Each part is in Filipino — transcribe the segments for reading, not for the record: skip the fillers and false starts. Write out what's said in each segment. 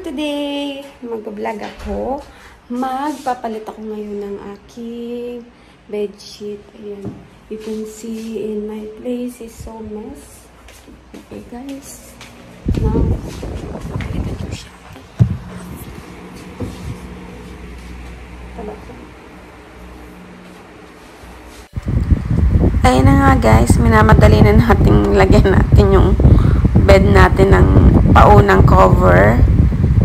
Today, mag-vlog ako. Magpapalit ako ngayon ng aking bedsheet. Ayan. You can see in my place is so mess. Okay, guys. Now, ito ko siya. Ayun na nga, guys. Minamadali na natin lagyan natin yung bed natin ng paunang cover.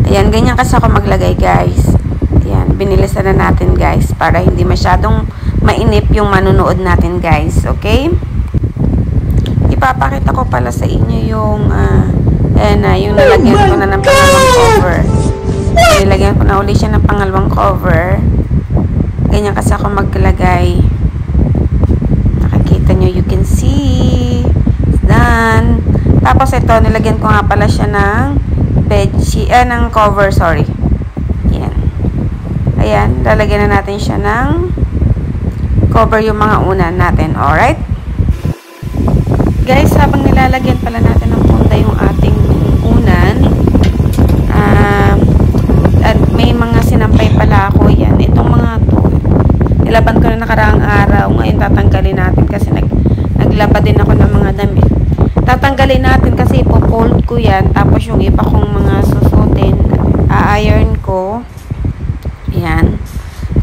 Ayan, ganyan kasi ako maglagay, guys. Ayan, binilisan na natin, guys, para hindi masyadong mainip yung manunood natin, guys. Okay? Ipapakita ko pala sa inyo yung yung nalagyan ko na ng pangalawang cover. Nilagyan ko na uli siya ng pangalawang cover. Ganyan kasi ako maglagay. Nakikita nyo, you can see. It's done. Tapos ito, nilagyan ko nga pala siya ng bedsheet, ng cover, sorry. Ayan. Ayan, lalagyan na natin siya ng cover yung mga unan natin. Alright? Guys, habang nilalagyan pala natin ng punta yung ating unan, at may mga sinampay pala ako. Yan, itong mga to, nilaban ko na nakaraang araw. Ngayon tatanggalin natin kasi naglaba din ako ng mga damit. Tatanggalin natin kasi ipo-fold ko yan. Tapos yung iba kong mga susutin, iron ko. Ayan.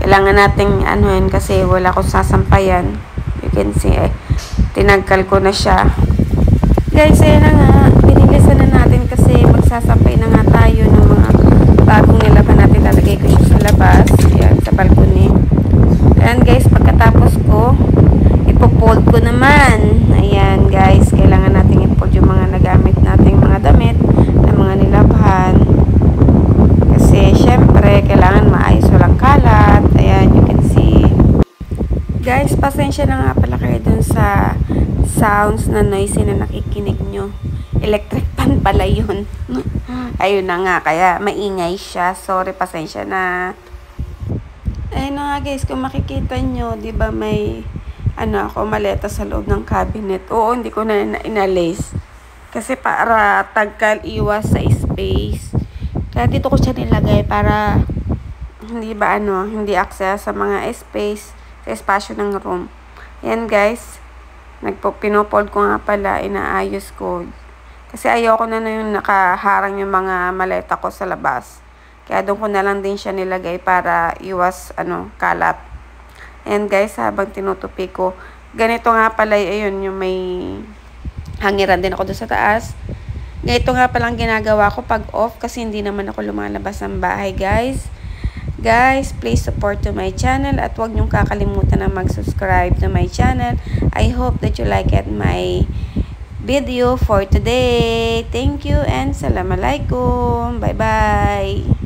Kailangan nating anuhin kasi wala akong sasampayan. You can see, tinanggal ko na siya. Guys, ayan na nga. Binilisan na natin kasi magsasampay na nga tayo ng mga bagong nilaban natin. Lalagay ko siya sa labas. Ayan, sa balcony. Ayan, guys, pagkatapos ko, ipo-fold ko naman. Ayan, guys, kailangan natin i-fold yung mga nagamit nating mga damit na mga nilabhan. Kasi, syempre, kailangan maayos, walang kalat. Ayan, you can see. Guys, pasensya na nga pala kayo dun sa sounds na noisy na nakikinig nyo. Electric fan pala yun. Ayun na nga, kaya maingay siya. Sorry, pasensya na. Ayun na nga, guys, kung makikita nyo, di ba may ako, maleta sa loob ng cabinet. Oo, hindi ko na inalis. Kasi para tagkal iwas sa space. Kaya dito ko siya nilagay para hindi ba hindi access sa mga space, sa espasyo ng room. Ayan, guys. Pinofold ko nga pala, inaayos ko. Kasi ayoko na yung nakaharang yung mga maleta ko sa labas. Kaya doon ko na lang din siya nilagay para iwas kalat. And guys, habang tinutupi ko, ganito nga pala, ayun, yung may hangiran din ako doon sa taas. Ganito nga pala ang ginagawa ko pag off kasi hindi naman ako lumalabas ng bahay, guys. Guys, please support to my channel at huwag niyong kakalimutan na mag-subscribe to my channel. I hope that you like it my video for today. Thank you and Assalamualaikum. Bye-bye.